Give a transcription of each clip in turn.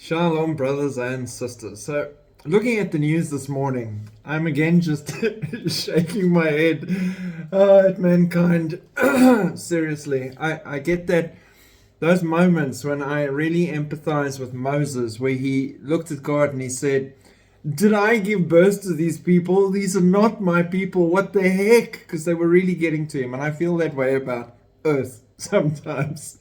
Shalom, brothers and sisters. So, looking at the news this morning, I'm again just shaking my head at mankind. Seriously, I get that those moments when I really empathize with Moses, where he looked at God and he said, "Did I give birth to these people? These are not my people. What the heck?" Because they were really getting to him. And I feel that way about Earth sometimes.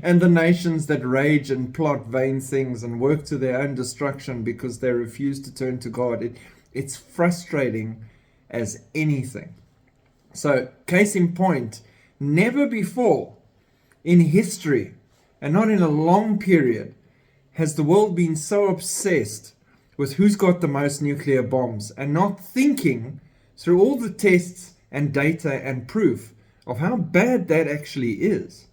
And the nations that rage and plot vain things and work to their own destruction because they refuse to turn to God. It's frustrating as anything. So, case in point, never before in history, and not in a long period, has the world been so obsessed with who's got the most nuclear bombs and not thinking through all the tests and data and proof of how bad that actually is.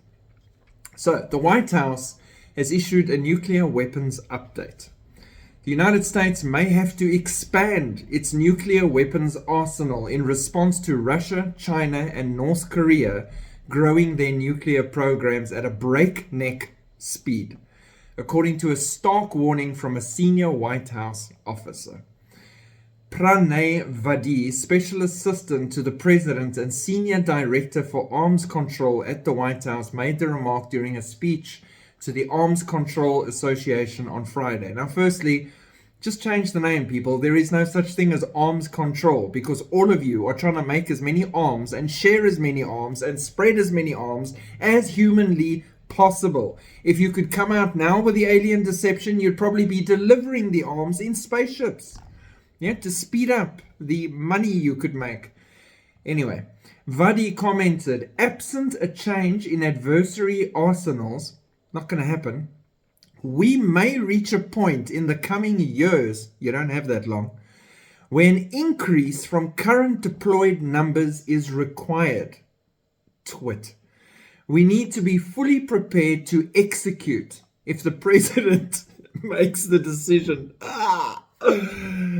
So, the White House has issued a nuclear weapons update. The United States may have to expand its nuclear weapons arsenal in response to Russia, China, and North Korea growing their nuclear programs at a breakneck speed, according to a stark warning from a senior White House officer. M.A.D, Special Assistant to the President and Senior Director for Arms Control at the White House, made the remark during a speech to the Arms Control Association on Friday. Now, firstly, just change the name, people. There is no such thing as arms control, because all of you are trying to make as many arms and share as many arms and spread as many arms as humanly possible. If you could come out now with the alien deception, you'd probably be delivering the arms in spaceships. Yeah, to speed up the money you could make. Anyway, Vadi commented, absent a change in adversary arsenals, not going to happen, we may reach a point in the coming years, you don't have that long, where an increase from current deployed numbers is required. Twit. We need to be fully prepared to execute if the president makes the decision.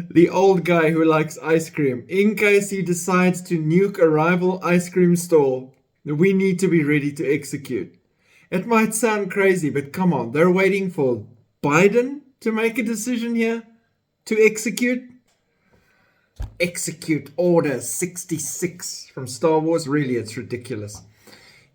The old guy who likes ice cream. In case he decides to nuke a rival ice cream stall, we need to be ready to execute. It might sound crazy, but come on, they're waiting for Biden to make a decision here to execute. Execute Order 66 from Star Wars. Really, it's ridiculous.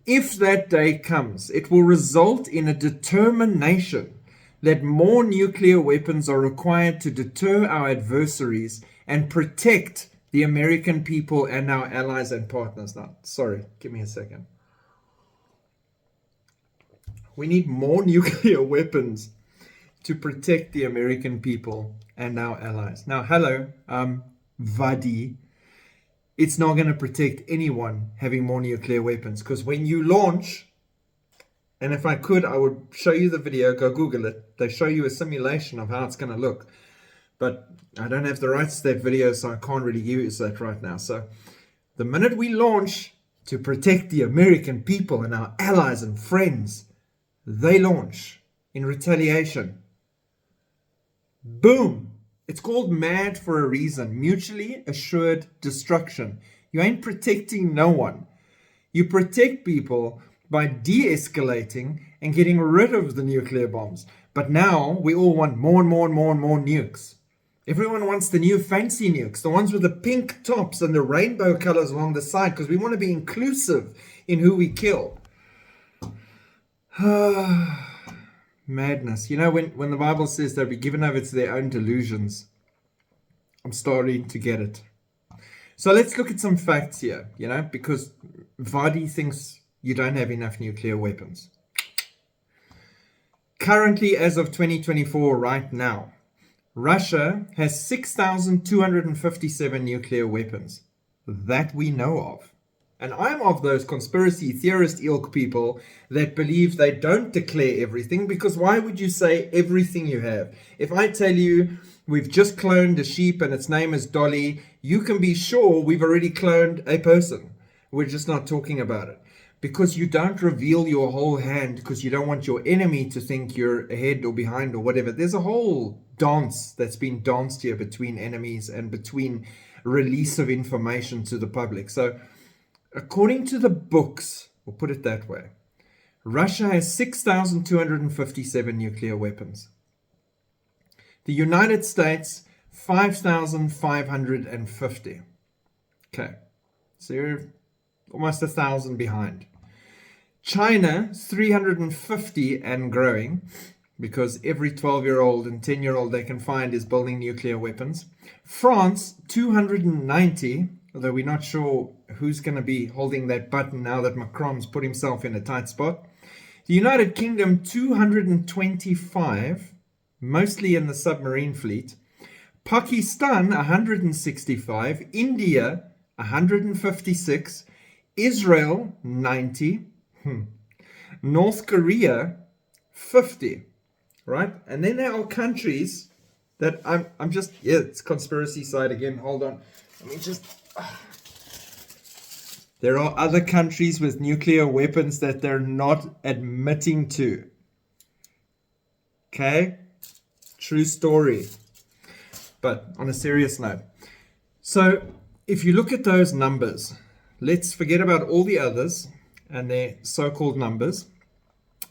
If that day comes, it will result in a determination that more nuclear weapons are required to deter our adversaries and protect the American people and our allies and partners. Now, sorry, give me a second. We need more nuclear weapons to protect the American people and our allies. Now, hello, Vadi. It's not going to protect anyone having more nuclear weapons, because when you launch, and if I could, I would show you the video, go Google it. They show you a simulation of how it's going to look. But I don't have the rights to that video, so I can't really use that right now. So the minute we launch to protect the American people and our allies and friends, they launch in retaliation. Boom! It's called M.A.D for a reason. Mutually assured destruction. You ain't protecting no one. You protect people by de-escalating and getting rid of the nuclear bombs. But now we all want more and more and more and more nukes. Everyone wants the new fancy nukes, the ones with the pink tops and the rainbow colors along the side, because we want to be inclusive in who we kill. Madness. You know, when the Bible says they'll be given over to their own delusions, I'm starting to get it. So let's look at some facts here, because Vadi thinks you don't have enough nuclear weapons. Currently, as of 2024, right now, Russia has 6,257 nuclear weapons that we know of. And I'm of those conspiracy theorist ilk people that believe they don't declare everything, because why would you say everything you have? If I tell you we've just cloned a sheep and its name is Dolly, you can be sure we've already cloned a person. We're just not talking about it. Because you don't reveal your whole hand, because you don't want your enemy to think you're ahead or behind or whatever. There's a whole dance that's been danced here between enemies and between release of information to the public. So, according to the books, we'll put it that way, Russia has 6,257 nuclear weapons. The United States, 5,550. Okay, so you're almost 1,000 behind. China, 350 and growing, because every 12-year-old and 10-year-old they can find is building nuclear weapons. France, 290, although we're not sure who's going to be holding that button now that Macron's put himself in a tight spot. The United Kingdom, 225, mostly in the submarine fleet. Pakistan, 165. India, 156. Israel, 90. North Korea, 50. Right? And then there are countries that I'm just, it's conspiracy side again. Hold on. Let me just, there are other countries with nuclear weapons that they're not admitting to. Okay? True story. But on a serious note. So if you look at those numbers, let's forget about all the others and their so-called numbers.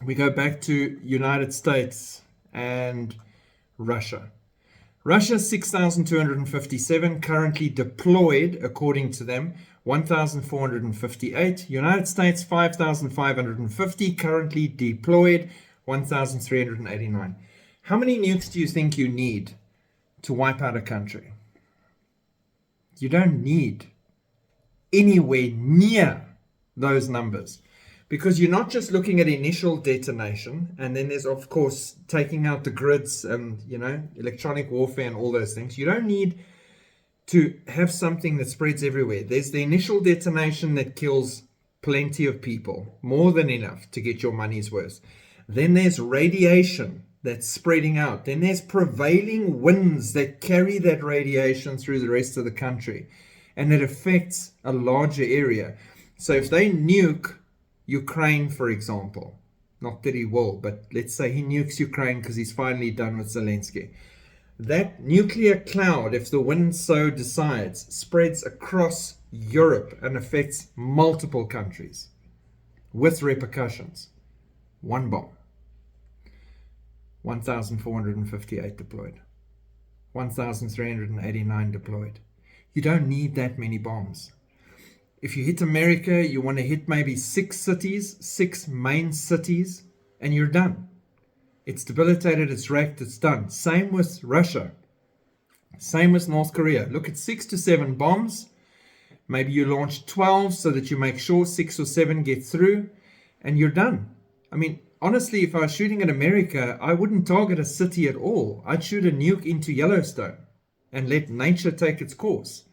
We go back to United States and Russia. Russia, 6,257, currently deployed, according to them, 1,458. United States, 5,550, currently deployed, 1,389. How many nukes do you think you need to wipe out a country? You don't need anywhere near those numbers, because you're not just looking at initial detonation, and then there's of course taking out the grids and electronic warfare and all those things. You don't need to have something that spreads everywhere. There's the initial detonation that kills plenty of people, more than enough to get your money's worth. Then there's radiation that's spreading out. Then there's prevailing winds that carry that radiation through the rest of the country, and it affects a larger area. So if they nuke Ukraine, for example, not that he will, but let's say he nukes Ukraine because he's finally done with Zelensky. That nuclear cloud, if the wind so decides, spreads across Europe and affects multiple countries with repercussions. One bomb. 1,458 deployed. 1,389 deployed. You don't need that many bombs. If you hit America, you want to hit maybe 6 cities, 6 main cities, and you're done. It's debilitated, it's wrecked, it's done. Same with Russia. Same with North Korea. Look at 6 to 7 bombs. Maybe you launch 12 so that you make sure 6 or 7 get through, and you're done. I mean, honestly, if I was shooting at America, I wouldn't target a city at all. I'd shoot a nuke into Yellowstone and let nature take its course.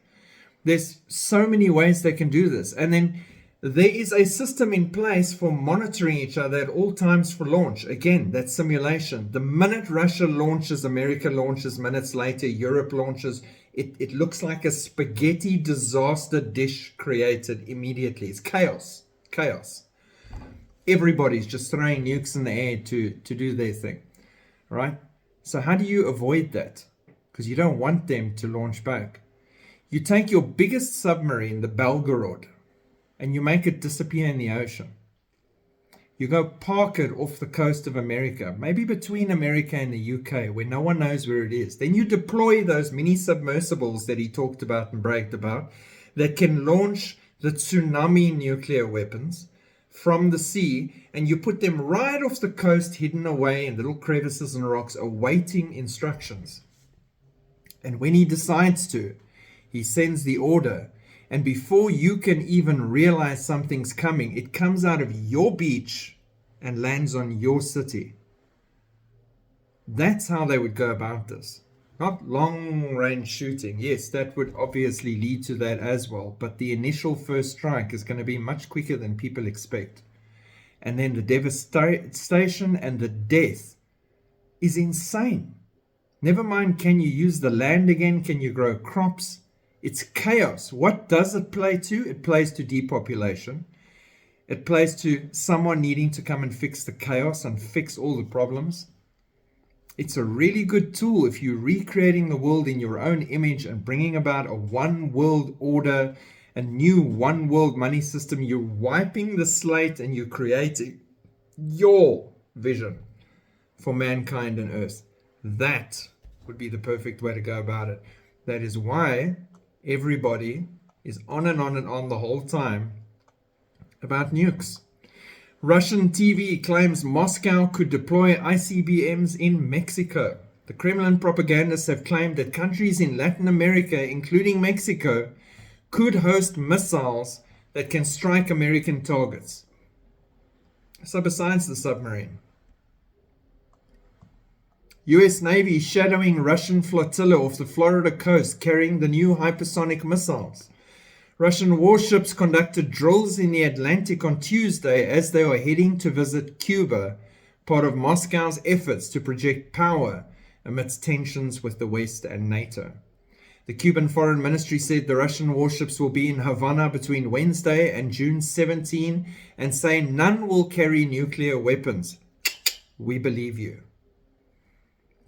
There's so many ways they can do this. And then there is a system in place for monitoring each other at all times for launch. Again, that's simulation. The minute Russia launches, America launches. Minutes later, Europe launches. It looks like a spaghetti disaster dish created immediately. It's chaos. Chaos. Everybody's just throwing nukes in the air to do their thing. Right? So how do you avoid that? Because you don't want them to launch back. You take your biggest submarine, the Belgorod, and you make it disappear in the ocean. You go park it off the coast of America, maybe between America and the UK, where no one knows where it is. Then you deploy those mini submersibles that he talked about and bragged about that can launch the tsunami nuclear weapons from the sea, and you put them right off the coast, hidden away in little crevices and rocks, awaiting instructions. And when he decides to, he sends the order, and before you can even realize something's coming, it comes out of your beach and lands on your city. That's how they would go about this. Not long-range shooting. Yes, that would obviously lead to that as well, but the initial first strike is going to be much quicker than people expect. And then the devastation and the death is insane. Never mind, can you use the land again? Can you grow crops? It's chaos. What does it play to? It plays to depopulation. It plays to someone needing to come and fix the chaos and fix all the problems. It's a really good tool if you're recreating the world in your own image and bringing about a one world order, a new one world money system. You're wiping the slate and you're creating your vision for mankind and earth. That would be the perfect way to go about it. That is why everybody is on and on and on the whole time about nukes. Russian TV claims Moscow could deploy ICBMs in Mexico. The Kremlin propagandists have claimed that countries in Latin America, including Mexico, could host missiles that can strike American targets. So besides the submarine, US Navy shadowing Russian flotilla off the Florida coast carrying the new hypersonic missiles. Russian warships conducted drills in the Atlantic on Tuesday as they are heading to visit Cuba, part of Moscow's efforts to project power amidst tensions with the West and NATO. The Cuban Foreign Ministry said the Russian warships will be in Havana between Wednesday and June 17 and say none will carry nuclear weapons. We believe you.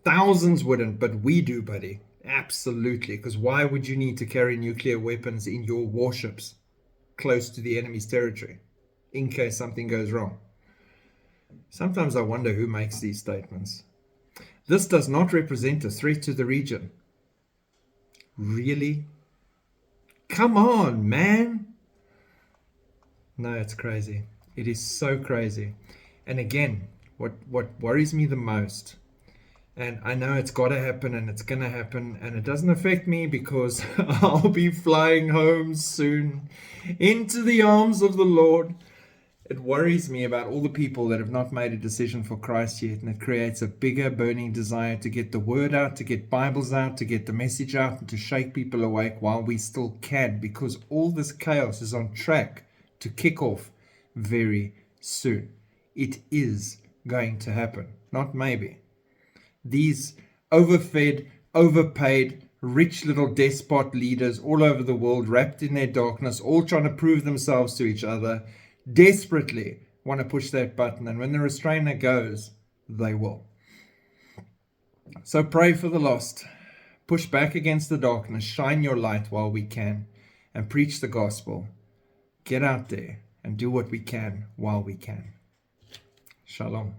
Thousands wouldn't, but we do, buddy. Absolutely, because why would you need to carry nuclear weapons in your warships close to the enemy's territory in case something goes wrong? Sometimes I wonder who makes these statements. This does not represent a threat to the region. Really? Come on, man. No, it's crazy. It is so crazy. And again, what worries me the most, and I know it's got to happen and it's going to happen, and it doesn't affect me because I'll be flying home soon into the arms of the Lord. It worries me about all the people that have not made a decision for Christ yet, and it creates a bigger burning desire to get the word out, to get Bibles out, to get the message out, and to shake people awake while we still can, because all this chaos is on track to kick off very soon. It is going to happen, not maybe. These overfed, overpaid, rich little despot leaders all over the world, wrapped in their darkness, all trying to prove themselves to each other, desperately want to push that button. And when the restrainer goes, they will. So pray for the lost. Push back against the darkness. Shine your light while we can. And preach the gospel. Get out there and do what we can while we can. Shalom.